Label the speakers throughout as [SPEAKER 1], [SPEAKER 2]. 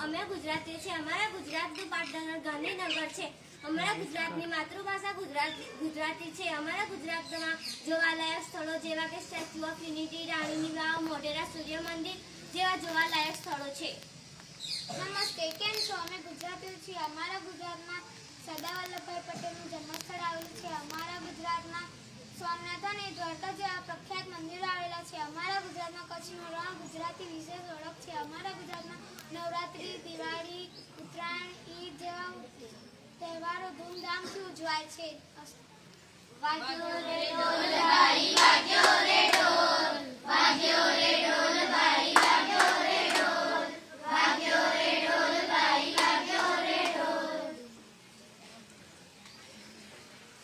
[SPEAKER 1] અમે ગુજરાતીઓ છીએ. અમારા ગુજરાતનું પાટનગર ગાંધીનગર છે. અમારા ગુજરાતની માતૃભાષા ગુજરાતી છે. અમારા ગુજરાતમાં જોવાલાયક સ્થળો જેવા કે સ્ટેચ્યુ ઓફ યુનિટી, રાણીની વાવ, મોઢેરા સૂર્ય મંદિર જેવા જોવાલાયક સ્થળો છે.
[SPEAKER 2] નમસ્તે, કેમ છો? અમે ગુજરાતીઓ છીએ. અમારા ગુજરાતમાં સરદાર વલ્લભભાઈ પટેલનું જન્મસ્થળ આવેલું છે. અમારા ગુજરાતમાં સોમનાથ અને દ્વારકા જેવા પ્રખ્યાત મંદિરો આવેલા છે. અમારા ગુજરાતમાં કચ્છનું રણ ગુજરાતી વિશેષ ઓળખ છે. અમારા ગુજરાતમાં નવરાત્રી, દિવાળી, ઉત્તરાયણ, ઈદ જેવા તહેવારો ધૂમધામથી ઉજવાય છે.
[SPEAKER 1] વાગ્યો રે ઢોલ ભાઈ, વાગ્યો રે ઢોલ, વાગ્યો રે ઢોલ ભાઈ, વાગ્યો રે ઢોલ, વાગ્યો રે ઢોલ ભાઈ, વાગ્યો રે ઢોલ.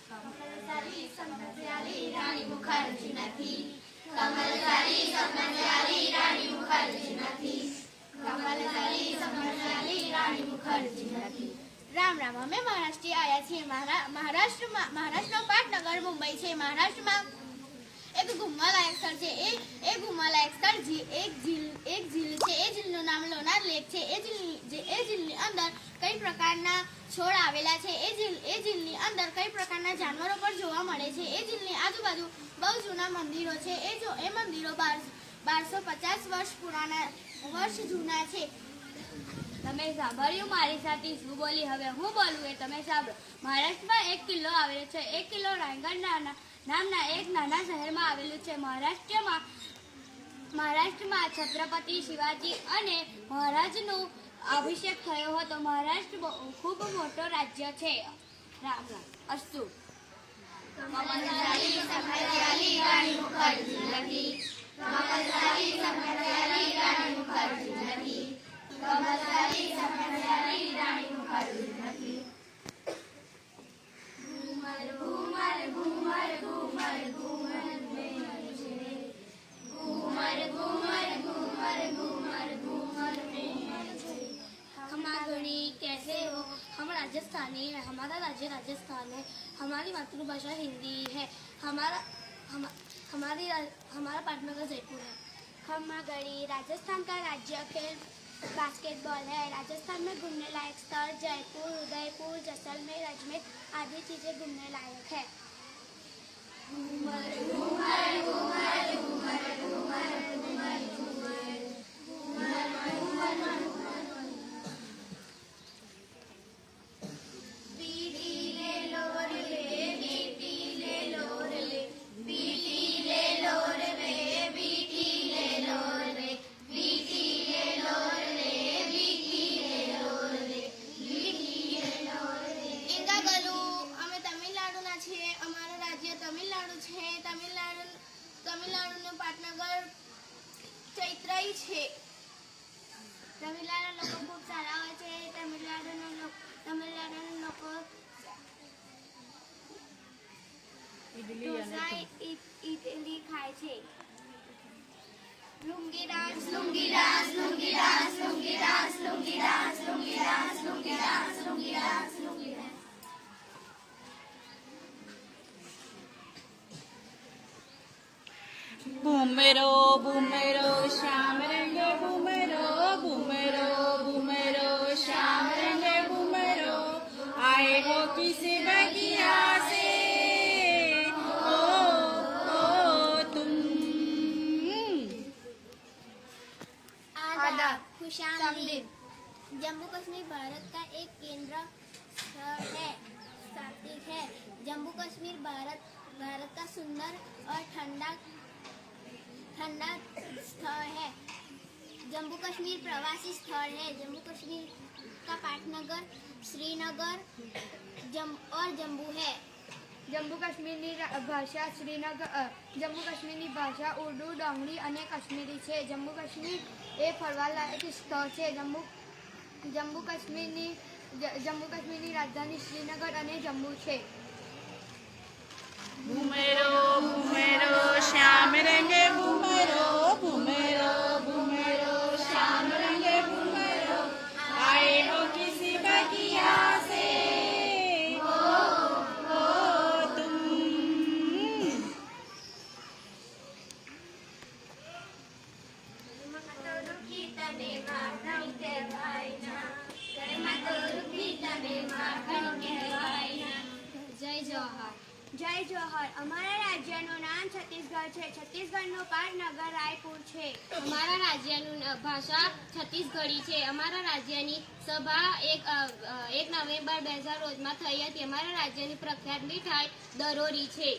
[SPEAKER 1] કમલસારી સમજ્યાલી રાણી મુખર્જી નથી, કમલસારી સમજ્યાલી રાણી મુખર્જી નથી, કમલસારી સમજ્યાલી રાણી મુખર્જી નથી.
[SPEAKER 2] રામ રામ. અમે મહારાષ્ટ્રથી આવ્યા છીએ. મહારાષ્ટ્રનો પાટનગર મુંબઈ છે. મહારાષ્ટ્રમાં એક ઘૂમવાલાયક સ્થળ છે. એ ઘૂમવાલાયક સ્થળ એક ઝીલ છે. એ ઝીલનું નામ લોનાર લેક છે. એ ઝીલની અંદર કઈ પ્રકારના છોડ આવેલા છે. એ ઝીલની અંદર કઈ પ્રકારના જાનવરો પણ જોવા મળે છે. એ ઝીલની આજુબાજુ બહુ જૂના મંદિરો છે. એ મંદિરો 1250 વર્ષ જૂના છે.
[SPEAKER 1] તમે સાંભળ્યું મારી સાથે શું બોલી? હવે હું બોલું એ તમે સાંભળો. મહારાષ્ટ્રમાં એક કિલ્લો આવેલો છે. એક કિલ્લો રાયગઢ નામના એક નાના શહેરમાં આવેલું છે. મહારાષ્ટ્રમાં છત્રપતિ શિવાજી અને મહારાજનો અભિષેક થયો હતો. મહારાષ્ટ્ર ખૂબ મોટો રાજ્ય છે. રામ રામ. અસ્તુ. કમલસારી સમજ્યાલી રાણી મુખર્જી નથી, કમલસારી સમજ્યાલી રાણી મુખર્જી નથી, કમલસારી સમજ્યાલી રાણી મુખર્જી નથી. ઘૂમર ઘૂમર ઘૂમર ઘૂમર ઘૂમર ઘૂમર છે, ઘૂમર ઘૂમર ઘૂમર ઘૂમર घूमर घूमर છે. हमारी कैसे हो? हम राजस्थानी है. हमारा राज्य राजस्थान है. हमारी मातृभाषा हिंदी है. हमारा पाटनगर जयपुर है.
[SPEAKER 2] खम्मागढ़ी राजस्थान का राज्य खेल बास्केटबॉल है. राजस्थान में घूमने लायक स्थल जयपुर, उदयपुर, जैसलमेर, अजमेर आदि चीजें घूमने लायक है.
[SPEAKER 1] घूमर घूमर घूमर घूमर घूमर घूमर घूमर घूमर बीटी ले लो रे, बीटी ले लो रे, बीटी ले लो रे, बीटी ले लो रे, बीटी ले लो रे, बीटी ले लो रे, बीटी ले लो रे.
[SPEAKER 2] इंगा गलू. અમે તમિલનાડુના છીએ. અમારું રાજ્ય તમિલનાડુ છે. તમિલનાડુનું પાટનગર ચૈત્રઈ છે. તમિલનાડુના લોકો ખૂબ સારા હોય છે. તમિલનાડુના લોકો ઢોસા ઇડલી ખાય છે. Lungi dance,
[SPEAKER 1] lungi dance, lungi dance, lungi dance, lungi dance, lungi dance, lungi dance, lungi dance, lungi dance.
[SPEAKER 3] घूमेरो घूमेरो श्याम रंगे घूमेरो, घूमेरो घूमेरो श्याम रंगे घूमेरो. आए हो किसी बगिया से ओ तुम.
[SPEAKER 2] आदाब. खुशामदीद. जम्मू कश्मीर भारत का एक केंद्र शासित है. जम्मू कश्मीर भारत का सुंदर और ठंडा स्थल है. जम्मू कश्मीर प्रवासी स्थल है. जम्मू कश्मीर का पाटनगर श्रीनगर और जम्मू है.
[SPEAKER 4] જમ્મુ કાશ્મીરની ભાષા જમ્મુ કાશ્મીરની ભાષા ઉર્દુ, ડોંગરી અને કાશ્મીરી છે. જમ્મુ કાશ્મીર એ ફરવાલાયક સ્થળ છે. જમ્મુ કાશ્મીરની રાજધાની શ્રીનગર અને જમ્મુ છે.
[SPEAKER 3] घूमेरो घूमेरो श्याम रंगे घूमेरो, घूमेरो घूमेरो श्याम रंगे घूमेरो. आए हो किसी बगिया से ओ तुम.
[SPEAKER 1] તને મારા કહેવાય ના જોહાર.
[SPEAKER 4] જય જોહર. અમારા રાજ્યનું નામ છત્તીસગઢ છે. છત્તીસગઢનું પાટનગર રાયપુર છે.
[SPEAKER 1] અમારા રાજ્યનું ભાષા છત્તીસગઢી છે. અમારા રાજ્યની સભા 1 નવેમ્બર 2000 રોજમાં થઈ હતી. અમારા રાજ્યની પ્રખ્યાત મીઠાઈ દરોરી છે.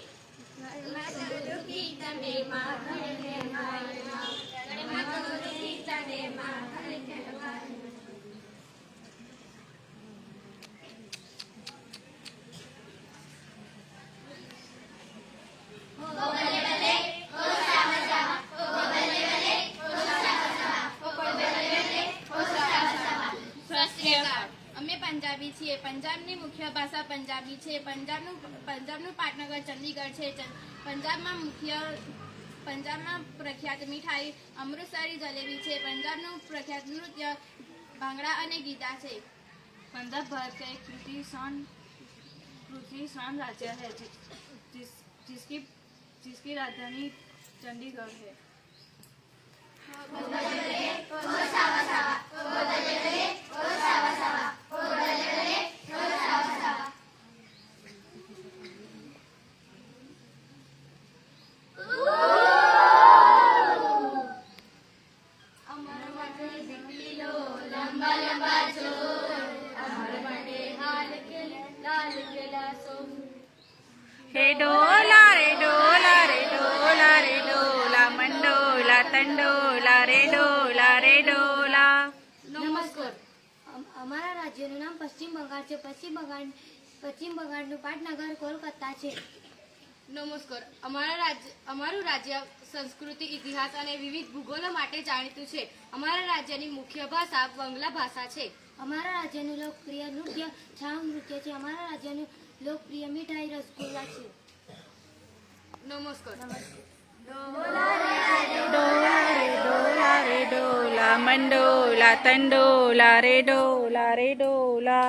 [SPEAKER 2] અમે પંજાબી છીએ. પંજાબની મુખ્ય ભાષા પંજાબી છે. પંજાબનું પાટનગર ચંદીગઢ છે. પંજાબમાં પ્રખ્યાત મીઠાઈ અમૃતસરી જલેબી છે. પંજાબનું પ્રખ્યાત નૃત્ય ભાંગડા અને ગીતા છે.
[SPEAKER 3] पंजाब भारत का एक तृतीय शान राज्य है जिसकी राजधानी चंडीगढ़ है. हे डोला रे डोला रे डोला रे डोला मंडोला तंडोला रे डोला रे डोला.
[SPEAKER 1] નમસ્કાર. અમારા રાજ્યનું નામ પશ્ચિમ બંગાળ છે. પશ્ચિમ બંગાળનું પાટનગર કોલકાતા છે.
[SPEAKER 2] નમસ્કાર. અમારું રાજ્ય સંસ્કૃતિ, ઇતિહાસ અને વિવિધ ભૂગોળો માટે જાણીતું છે. અમારા રાજ્યની મુખ્ય ભાષા બંગલા ભાષા છે.
[SPEAKER 1] અમારા રાજ્યનું લોકપ્રિય નૃત્ય છાંગ નૃત્ય છે. અમારા રાજ્યનું લોકપ્રિય મીઠાઈ રસગુલ્લા છે.
[SPEAKER 2] નમસ્કાર.
[SPEAKER 3] डोला रे डोला रे डोला मंडोला तंडोला रे डोला रे डोला.